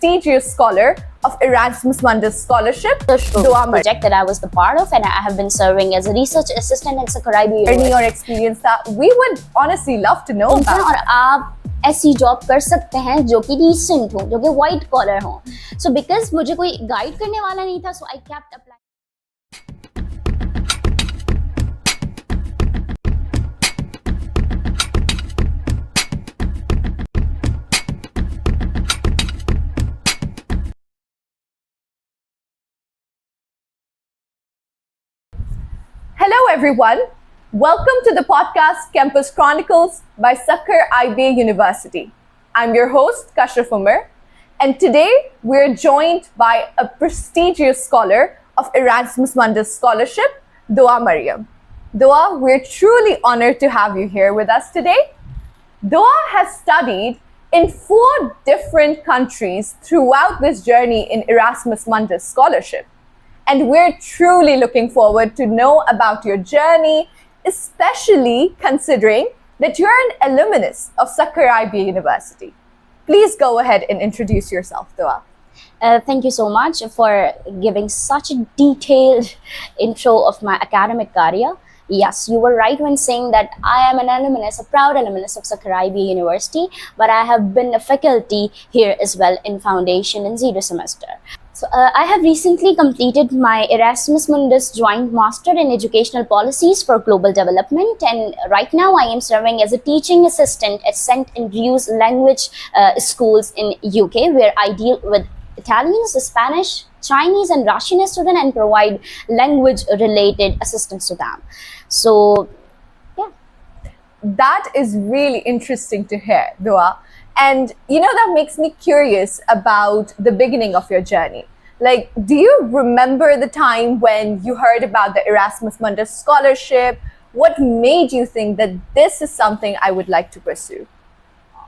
prestigious scholar of Erasmus Mundus Scholarship, Dua project that I was the part of, and I have been serving as a research assistant at Sakurai University. Or experience that we would honestly love to know about. और आप ऐसी job कर सकते हैं जो कि recent हो, जो कि वाइट कॉलर हो. सो बिकॉज मुझे कोई गाइड करने वाला नहीं था, so I kept apply. Hello everyone, welcome to the podcast Campus Chronicles by Sakkar IBA University. I'm your host Kashraf Umar, and today we're joined by a prestigious scholar of Erasmus Mundus Scholarship, Dua Mariam. Dua, we're truly honored to have you here with us today. Dua has studied in 4 different countries throughout this journey in Erasmus Mundus Scholarship. And we're truly looking forward to know about your journey, especially considering that you're an alumnus of Sakkar IBA University. Please go ahead and introduce yourself, Dua. Thank you so much for giving such a detailed intro of my academic career. Yes, you were right when saying that I am an alumnus, a proud alumnus of Sakkar IBA University, but I have been a faculty here as well in foundation and 0 semester. So I have recently completed my Erasmus Mundus Joint Master in Educational Policies for Global Development, and right now I am serving as a teaching assistant at St. Andrews Language Schools in UK, where I deal with Italians, Spanish, Chinese and Russian students and provide language related assistance to them. So yeah, that is really interesting to hear, Dua. And that makes me curious about the beginning of your journey. Like, do you remember the time when you heard about the Erasmus Mundus Scholarship? What made you think that this is something I would like to pursue?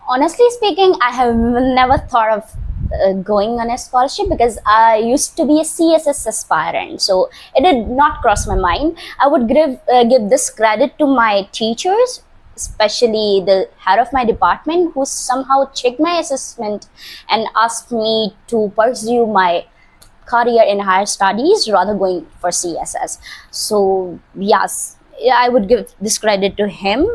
Honestly speaking, I have never thought of going on a scholarship because I used to be a CSS aspirant, so it did not cross my mind. I would give this credit to my teachers, especially the head of my department, who somehow checked my assessment and asked me to pursue my career in higher studies rather going for CSS. So yes, I would give this credit to him.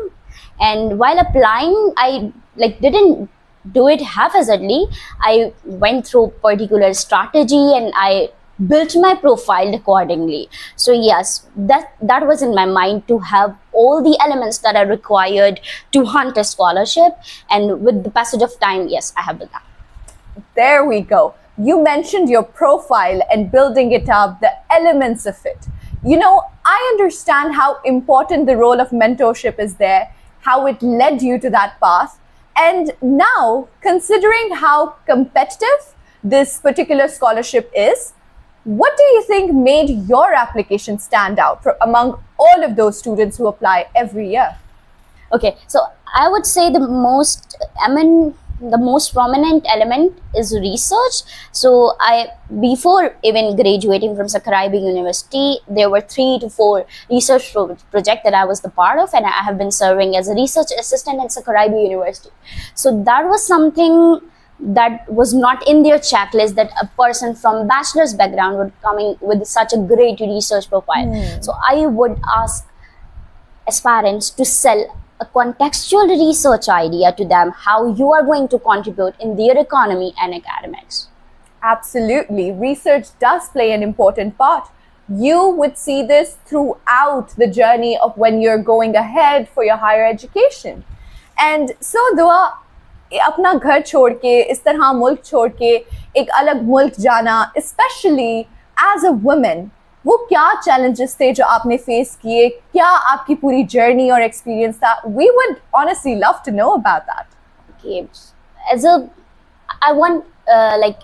And while applying, I didn't do it haphazardly. I went through particular strategy and I built my profile accordingly. So yes, that was in my mind, to have all the elements that are required to hunt a scholarship, and with the passage of time, yes, I have done that. There we go. You mentioned your profile and building it up, the elements of it. I understand how important the role of mentorship is there, how it led you to that path. And now, considering how competitive this particular scholarship is, what do you think made your application stand out among all of those students who apply every year? Okay, so I would say the most prominent element is research. So before even graduating from Sakkar IBA University, there were 3 to 4 research projects that I was the part of, and I have been serving as a research assistant at Sakkar IBA University. So that was something that was not in their checklist, that a person from bachelor's background would come in with such a great research profile. So I would ask aspirants to sell a contextual research idea to them, how you are going to contribute in their economy and academics. Absolutely. Research does play an important part. You would see this throughout the journey of when you're going ahead for your higher education. And so, Dua, अपना घर छोड़ के, इस तरह मुल्क छोड़ के एक अलग मुल्क जाना, especially as a woman, वो क्या challenges थे जो आपने face किए? क्या आपकी पूरी journey और experience था? We would honestly love to know about that. Okay, I want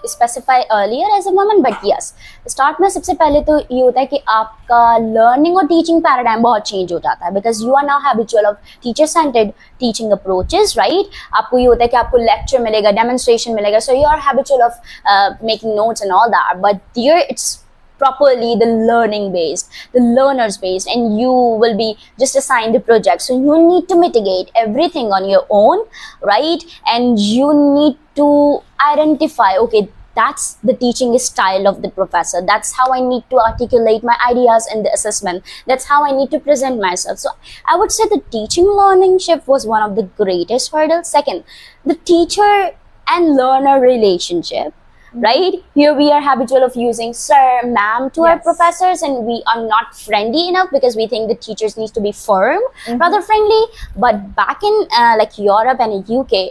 specify earlier as a woman, but yes, start में सबसे पहले तो ये होता है कि आपका learning और teaching paradigm बहुत change हो जाता है, because you are now habitual of teacher centered teaching approaches, right? आपको ये होता है कि आपको lecture मिलेगा, demonstration मिलेगा, so you are habitual of making notes and all that, but here it's properly the learning based, the learners based, and you will be just assigned the project. So you need to mitigate everything on your own, right? And you need to identify, okay, that's the teaching style of the professor. That's how I need to articulate my ideas in the assessment. That's how I need to present myself. So I would say the teaching learning shift was one of the greatest hurdles. Second, the teacher and learner relationship. Right here we are habitual of using sir, ma'am to our Yes. professors, and we are not friendly enough because we think the teachers need to be firm rather friendly. But back in like Europe and UK,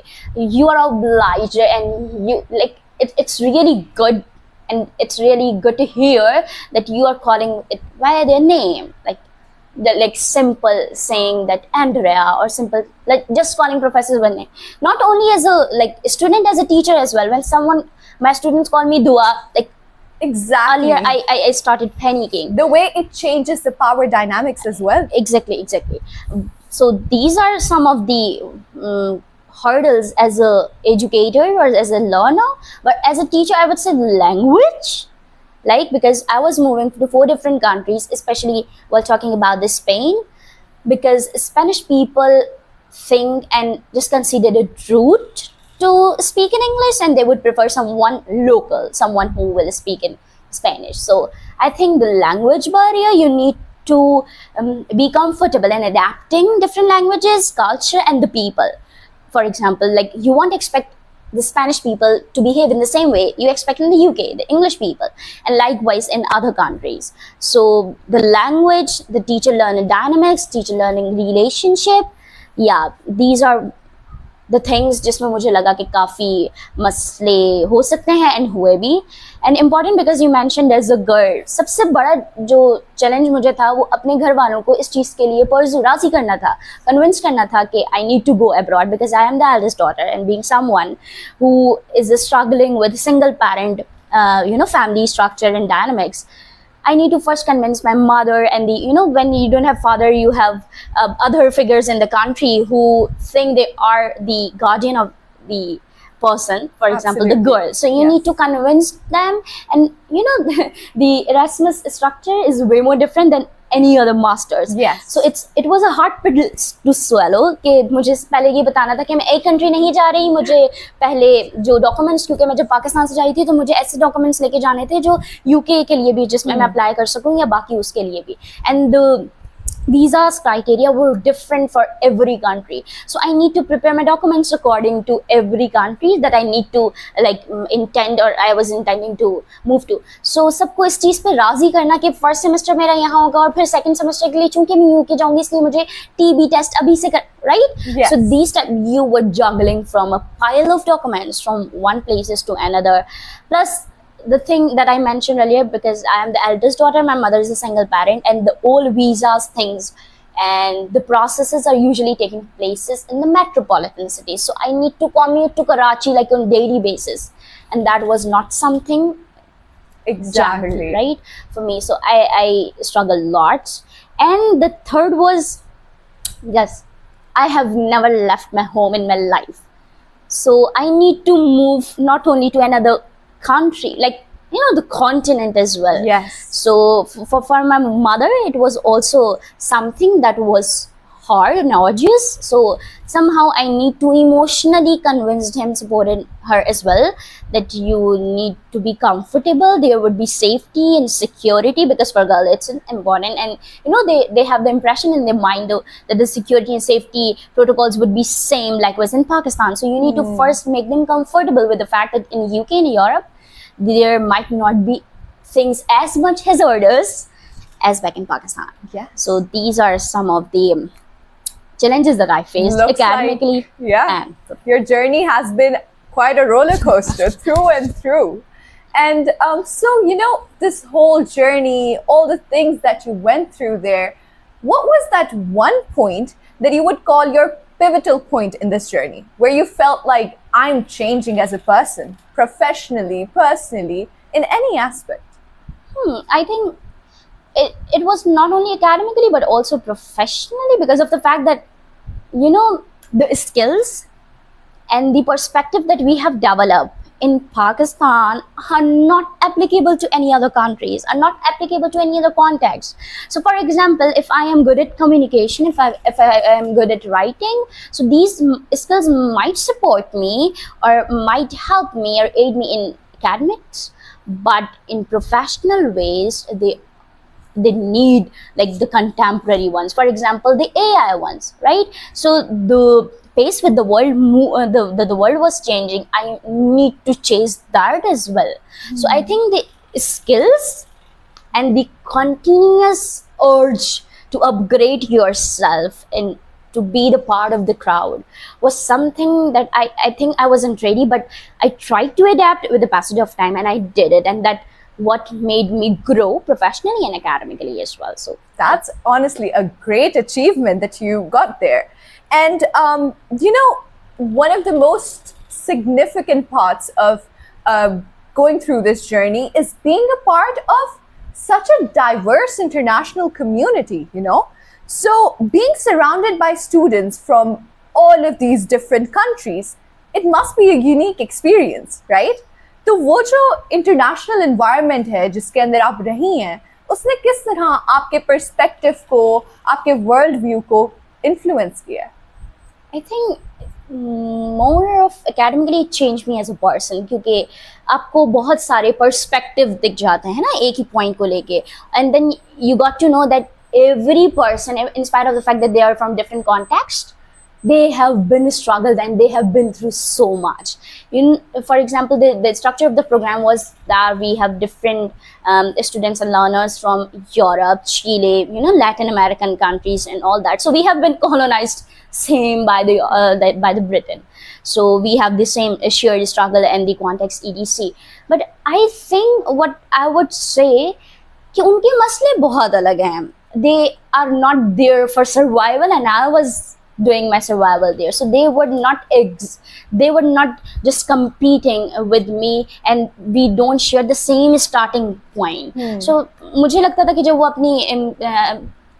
you are obliged, and you like it's really good, and it's really good to hear that you are calling it by their name, like the like simple saying that Andrea, or simple like just calling professors by name. Not only as a like student, as a teacher as well. When someone, my students call me Dua, like Exactly. earlier I started panicking. The way it changes the power dynamics as well. Exactly. So these are some of the hurdles as a educator or as a learner. But as a teacher, I would say language, like because I was moving to 4 different countries, especially while talking about the Spain, because Spanish people think and just consider it rude to speak in English, and they would prefer someone local, someone who will speak in Spanish. So I think the language barrier, you need to be comfortable in adapting different languages, culture, and the people. For example, like you won't expect the Spanish people to behave in the same way you expect in the UK, the English people, and likewise in other countries. So the language, the teacher-learner dynamics, teacher-learning relationship, yeah, these are the things जिसमें मुझे लगा कि काफ़ी मसले हो सकते हैं and हुए भी. And important because you mentioned as a girl, सबसे बड़ा जो चैलेंज मुझे था वो अपने घर वालों को इस चीज़ के लिए राज़ी करना था, कन्विंस करना था कि I need to go abroad because I am the eldest daughter, and being someone who is struggling with single parent family structure and dynamics, I need to first convince my mother, and when you don't have father, you have other figures in the country who think they are the guardian of the person, for example, the Absolutely. girl. So you Yes. need to convince them, and the Erasmus structure is way more different than any other masters. Yes. So it was a hard pill to swallow कि मुझे पहले ये बताना था कि मैं एक country नहीं जा रही, मुझे पहले जो डॉक्यूमेंट्स, क्योंकि मैं जब पाकिस्तान से जा रही थी तो मुझे ऐसे डॉक्यूमेंट्स लेके जाने थे जो यूके के लिए भी, जिसमें मैं अप्लाई कर सकूँ, या बाकी उसके लिए भी. And visas criteria were different for every country, so I need to prepare my documents according to every country that I need to intend, or I was intending to move to. So सबको इस चीज़ पे राज़ी करना कि first semester मेरा यहाँ होगा और फिर सेकंड सेमेस्टर के लिए चूंकि मैं यूके जाऊंगी इसलिए मुझे TB टेस्ट अभी से कर, right? Yes. So these you were juggling from a pile of documents from one places to another, plus the thing that I mentioned earlier, because I am the eldest daughter, my mother is a single parent, and the all visas things and the processes are usually taking places in the metropolitan cities. So I need to commute to Karachi like on daily basis, and that was not something Exactly. general, right, for me. So I struggled lots. And the third was, yes, I have never left my home in my life. So I need to move not only to another country, like the continent as well. Yes. So for my mother, it was also something that was hard and arduous. So somehow I need to emotionally convince him, supported her as well, that you need to be comfortable. There would be safety and security, because for girl it's important, and they have the impression in their mind that the security and safety protocols would be same like was in Pakistan. So you need to first make them comfortable with the fact that in UK and Europe there might not be things as much hazardous as back in Pakistan. Yeah. So these are some of the challenges that I faced Looks academically. like, yeah, and your journey has been quite a roller coaster through and through. And so, this whole journey, all the things that you went through there, what was that one point that you would call your pivotal point in this journey, where you felt like I'm changing as a person, professionally, personally, in any aspect? I think it was not only academically but also professionally, because of the fact that the skills and the perspective that we have developed in Pakistan are not applicable to any other countries, are not applicable to any other context. So for example, if I am good at communication, if I am good at writing, so these skills might support me or might help me or aid me in academics, but in professional ways they need like the contemporary ones, for example the AI ones, right? So the pace with the world the world was changing, I need to chase that as well. So I think the skills and the continuous urge to upgrade yourself and to be the part of the crowd was something that I think I wasn't ready, but I tried to adapt with the passage of time and I did it, and that what made me grow professionally and academically as well. So That's honestly a great achievement that you got there. And, you know, one of the most significant parts of going through this journey is being a part of such a diverse international community, you know? So, being surrounded by students from all of these different countries, it must be a unique experience, right? तो वो जो international environment है जिसके अंदर आप रही हैं, उसने किस तरह आपके पर्सपेक्टिव को, आपके वर्ल्ड व्यू को इन्फ्लुएंस किया? I think more of academically it changed me as a person, क्योंकि आपको बहुत सारे पर्सपेक्टिव दिख जाते हैं ना एक ही पॉइंट को लेके, and then you got to know that every person, in spite of the fact that they are from different context, they have been struggled and they have been through so much. For example, the structure of the program was that we have different students and learners from Europe, Chile, Latin American countries and all that. So we have been colonized same by the Britain. So we have the same shared struggle and the context etc. But I think what I would say कि उनके मसले बहुत अलग हैं. They are not there for survival and I was doing my survival there, so they were not just competing with me and we don't share the same starting point. So मुझे लगता था कि जब वो अपनी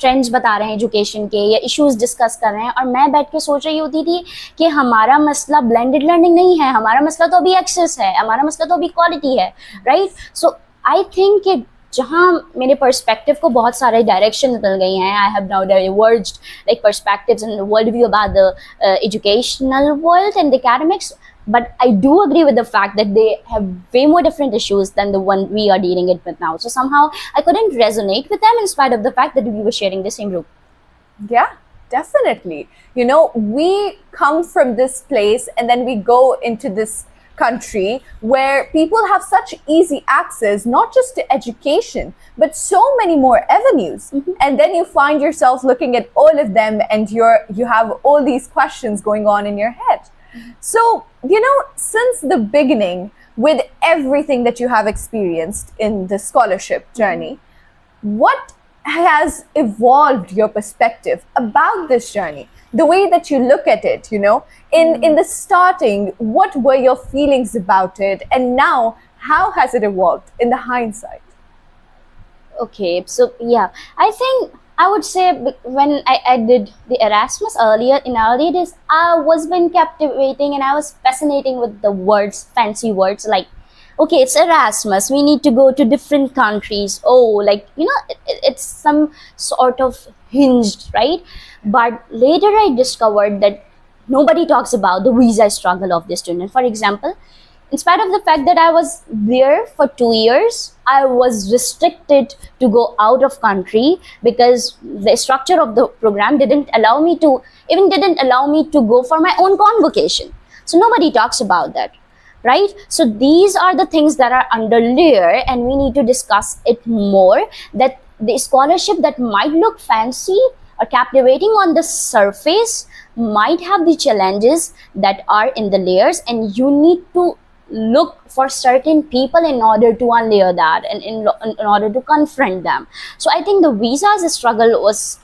ट्रेंड्स बता रहे हैं एजुकेशन के या इश्यूज डिस्कस कर रहे हैं और मैं बैठ के सोच रही होती थी कि हमारा मसला ब्लेंडेड लर्निंग नहीं है, हमारा मसला तो अभी एक्सेस है, हमारा मसला तो अभी क्वालिटी है, राइट? सो आई थिंक कि जहाँ मेरे पर्सपेक्टिव को बहुत सारे डायरेक्शन निकल गई हैं, I have now diverged like perspectives and world view about the educational world and the academics, but I do agree with the fact that they have way more different issues than the one we are dealing it with now. So somehow I couldn't resonate with them in spite of the fact that we were sharing the same room. Yeah, definitely. You know, we come from this place and then we go into this country where people have such easy access, not just to education, but so many more avenues. And then you find yourself looking at all of them and you have all these questions going on in your head. So, you know, since the beginning, with everything that you have experienced in the scholarship journey, what has evolved your perspective about this journey? The way that you look at it, you know, in the starting, what were your feelings about it? And now, how has it evolved in the hindsight? Okay, so yeah, I think I would say when I did the Erasmus in earlier days, I was been captivating and I was fascinating with the words, fancy words like, okay, it's Erasmus, we need to go to different countries. Oh, like, you know, it's some sort of hinged, right? But later I discovered that nobody talks about the visa struggle of the student. For example, in spite of the fact that I was there for 2 years, I was restricted to go out of country because the structure of the program didn't allow me to go for my own convocation. So nobody talks about that, right? So these are the things that are under layer and we need to discuss it more, that the scholarship that might look fancy or captivating on the surface might have the challenges that are in the layers, and you need to look for certain people in order to unlayer that and in order to confront them. So I think the visas struggle was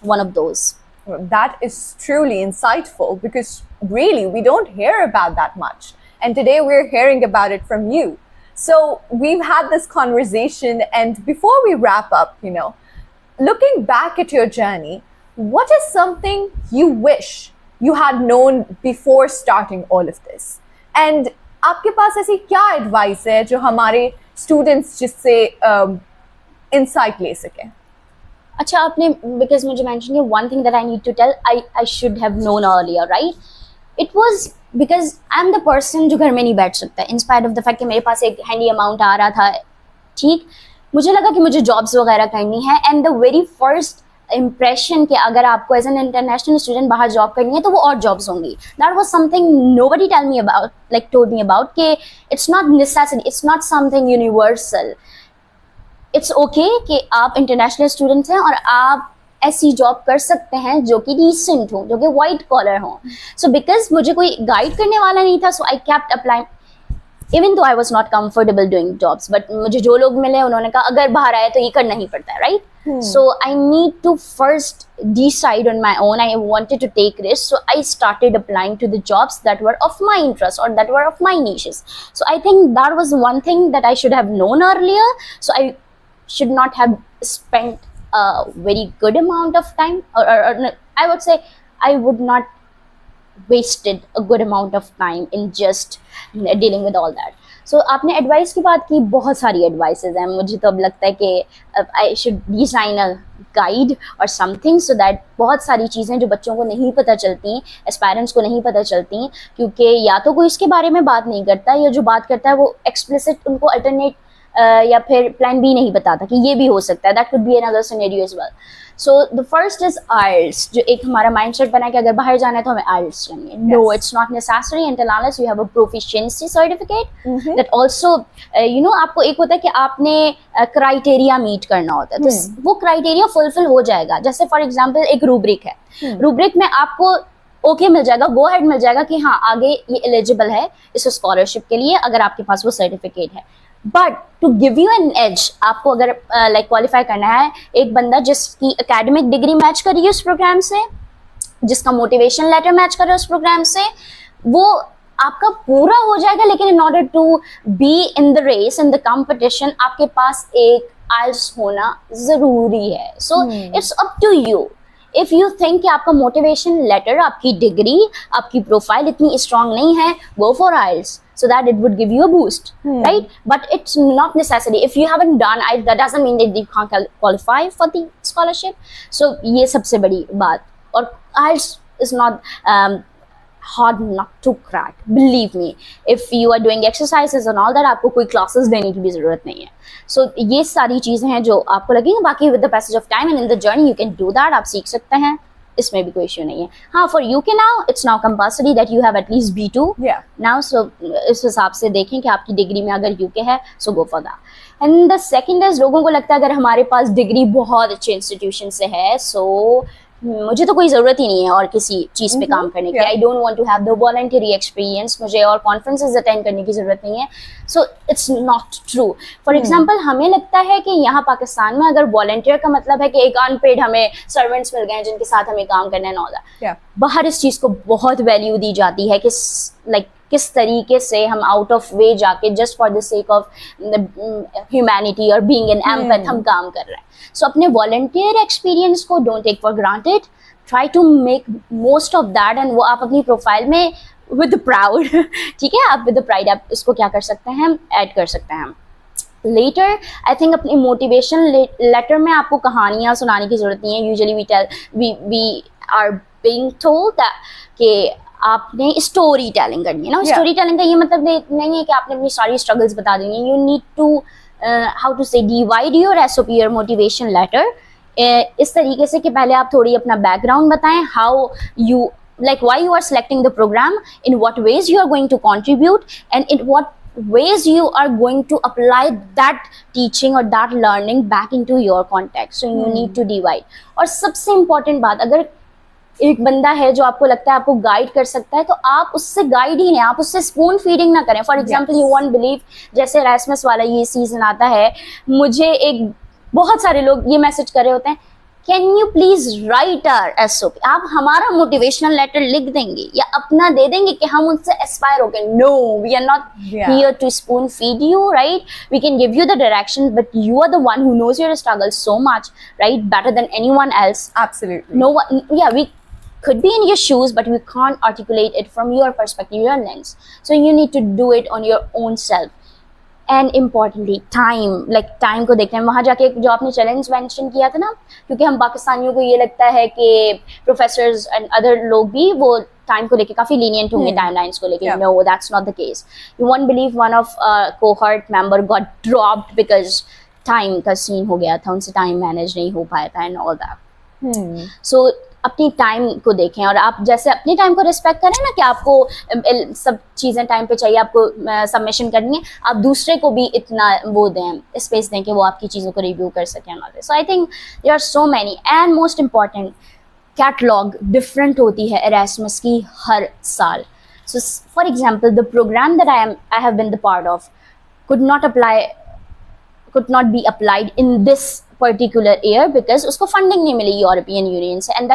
one of those. That is truly insightful because really we don't hear about that much, and today we're hearing about it from you. So we've had this conversation, and before we wrap up, you know, looking back at your journey, what is something you wish you had known before starting all of this? And आपके पास ऐसी क्या advice है जो हमारे students जिससे insight ले सकें? अच्छा, आपने because मुझे mention one thing that I need to tell, I should have known earlier, right? It was because I am the person जो घर में नहीं बैठ सकता, in spite of the fact कि मेरे पास एक हैंडी अमाउंट आ रहा था, ठीक, मुझे लगा कि मुझे जॉब्स वगैरह करनी है। And the very first impression कि अगर आपको एज एन इंटरनेशनल स्टूडेंट बाहर जॉब करनी है तो वो और जॉब्स होंगी, that was something nobody tell me about, like told me about, कि it's not necessity, it's not something universal. It's okay कि आप इंटरनेशनल स्टूडेंट्स हैं और आप ऐसी जॉब कर सकते हैं जो कि डिसेंट हो, जो कि वाइट कॉलर हो। सो बिकॉज मुझे कोई गाइड करने वाला नहीं था, so I kept applying even though I was not comfortable doing jobs, but मुझे जो लोग मिले उन्होंने कहा अगर बाहर आए तो ये करना ही पड़ता है, right? So I need to first decide on my own. I wanted to take risks, so I started applying to the jobs that were of my interest or that were of my niches. So I think that was one thing that I should have known earlier. So I should not have spent a very good amount of time, or I would say I would not wasted a good amount of time in just dealing with all that. सो आपने advice की बात की, बहुत सारी advices हैं। मुझे तो अब लगता है कि I should design a guide और समथिंग सो दैट बहुत सारी चीज़ें जो बच्चों को नहीं पता चलती, एस्पायरेंट्स को नहीं पता चलती, क्योंकि या तो कोई इसके बारे में बात नहीं करता, या जो बात करता है वो एक्सप्लिसिट उनको अल्टरनेट या फिर प्लान बी नहीं बताता कि ये भी हो सकता है, that could be another scenario as well. So the first is IELTS, जो एक हमारा माइंडसेट बना है कि अगर बाहर जाना है तो हमें IELTS चाहिए। No, it's not necessary until unless you have a proficiency certificate that also you know, आपको एक होता है कि आपने क्राइटेरिया मीट करना होता है, तो वो क्राइटेरिया फुलफिल हो जाएगा। जैसे फॉर एग्जाम्पल एक रूब्रिक है, रूब्रिक में आपको ओके मिल जाएगा, गो हेड मिल जाएगा कि हाँ आगे ये एलिजिबल है इस स्कॉलरशिप के लिए अगर आपके पास वो सर्टिफिकेट है। But to give you an edge, आपको अगर लाइक क्वालिफाई करना है, एक बंदा जिसकी एकेडमिक डिग्री मैच कर रही है उस प्रोग्राम से, जिसका मोटिवेशन लेटर मैच कर रहा है उस प्रोग्राम से, वो आपका पूरा हो जाएगा। लेकिन in order to be in the race, in the competition, आपके पास एक IELTS होना जरूरी है। So it's up to you. If you think कि आपका मोटिवेशन लेटर, आपकी डिग्री, आपकी प्रोफाइल इतनी स्ट्रांग नहीं है, go for IELTS so that it would give you a boost, right? But it's not necessary. If you haven't done IELTS, that doesn't mean that you can't qualify for the scholarship. So ये सबसे बड़ी बात। और IELTS is not hard not to crack. Believe me, if you are doing exercises and all that, आपको कोई classes देने की भी ज़रूरत नहीं है। So ये सारी चीज़ें हैं जो आपको लगेंगी। बाकी with the passage of time and in the journey you can do that, आप सीख सकते हैं, इसमें भी कोई इश्यू नहीं है। हाँ, for UK now it's now compulsory that you have at least B2 now. So इस हिसाब से देखें कि आपकी डिग्री में अगर UK है, so go for that. And the second is, लोगों को लगता है अगर हमारे पास डिग्री बहुत अच्छे इंस्टीट्यूशन से है, सो मुझे तो कोई ज़रूरत ही नहीं है और किसी चीज़ पे काम करने की। I don't want to have the voluntary experience, मुझे और कॉन्फ्रेंसेज अटेंड करने की ज़रूरत नहीं है। So it's not true. For example, हमें लगता है कि यहाँ पाकिस्तान में अगर वॉलंटियर का मतलब है कि एक अनपेड हमें सर्वेंट्स मिल गए हैं जिनके साथ हमें काम करना है, नॉट। बाहर इस चीज़ को बहुत वैल्यू दी जाती है कि लाइक किस तरीके से हम आउट ऑफ वे जाके just for the sake of humanity और बीइंग एन एम्पैथ हम काम कर रहे हैं। सो अपने वॉलंटियर एक्सपीरियंस को don't take for granted, try to make most of that, and वो आप अपनी प्रोफाइल में विद प्राउड, ठीक है, आप विद प्राइड आप इसको क्या कर सकते हैं, ऐड कर सकते हैं। लेटर आई थिंक अपनी मोटिवेशन लेटर में आपको कहानियाँ सुनाने की जरूरत नहीं है। Usually we are being told कि आपने स्टोरी टेलिंग करनी है ना। स्टोरी टेलिंग का ये मतलब नहीं है कि आपने अपनी सारी स्ट्रगल्स बता देनी है। You need to how to say divide your SOP, your motivation letter, इस तरीके से कि पहले आप थोड़ी अपना बैकग्राउंड बताएं, how you like why you are selecting the program, in what ways you are going to contribute, and in what ways you are going to apply that teaching or that learning back into your context. So you need to divide. और सबसे important बात, अगर एक बंदा है जो आपको लगता है आपको गाइड कर सकता है, तो आप उससे गाइड ही नहीं, आप उससे स्पून फीडिंग ना करें। For example, you won't believe, जैसे एरास्मस वाला ये सीजन आता है, मुझे एक बहुत सारे लोग ये मैसेज कर रहे होते हैं, can you please write our SOP, आप हमारा मोटिवेशनल लेटर लिख देंगे या अपना दे देंगे कि हम उनसे एस्पायर हो गए। No, we are not here to spoon feed you, right? We can give you the direction, but you are the one who knows your struggle so much, right, better than anyone else. Absolutely. No one, yeah, we could be in your shoes, but we can't articulate it from your perspective, your lens. So you need to do it on your own self. And importantly time को देखते हैं। वहाँ जाके जो आपने challenge mention किया था ना, क्योंकि हम पाकिस्तानियों को ये लगता है कि प्रोफेसर्स एंड अदर लोग भी वो टाइम को लेके काफी लीनियंट होंगे, टाइमलाइंस को लेके। No, that's not the case. You won't believe one of cohort member got dropped because time का सीन हो गया था, उनसे टाइम मैनेज नहीं हो पाया था एंड ऑल दैट। सो अपनी टाइम को देखें, और आप जैसे अपनी टाइम को रिस्पेक्ट करें ना, कि आपको सब चीज़ें टाइम पे चाहिए, आपको सबमिशन करनी है, आप दूसरे को भी इतना वो दें, स्पेस दें कि वो आपकी चीज़ों को रिव्यू कर सकें। So I think there are so many, and most important, catalogue different होती है एरास्मस की हर साल। So for example, the programme that I have been the part of could not be applied in this particular year because उसको funding नहीं मिली European union से, and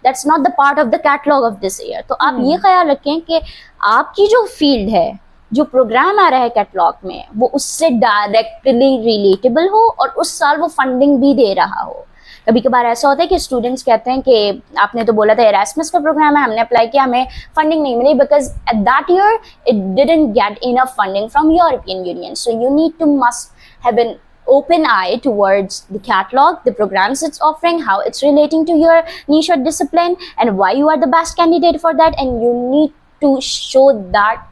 that's not the part of the catalog of this year। तो आप ये ख्याल रखें कि आपकी जो फील्ड है, जो प्रोग्राम आ रहा है कैटलॉग में, वो उससे डायरेक्टली रिलेटेबल हो और उस साल वो फंडिंग भी दे रहा हो। कभी कभार ऐसा होता है कि स्टूडेंट्स कहते हैं कि आपने तो बोला था एरास्मस का प्रोग्राम है, हमने अप्लाई किया, हमें फंडिंग नहीं मिली because at that year it didn't get enough funding from European Union. So you need to must have an open eye towards the catalog, the programs it's offering, how it's relating to your niche or discipline, and why you are the best candidate for that. And you need to show that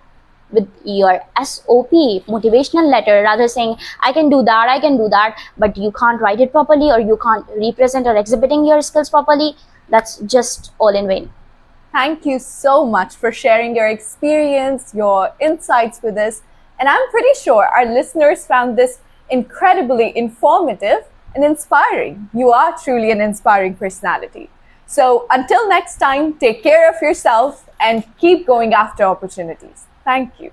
with your SOP, motivational letter, rather saying I can do that, but you can't write it properly, or you can't represent or exhibiting your skills properly. That's just all in vain. Thank you so much for sharing your experience, your insights with us. And I'm pretty sure our listeners found this incredibly informative and inspiring. You are truly an inspiring personality. So until next time, take care of yourself and keep going after opportunities. Thank you.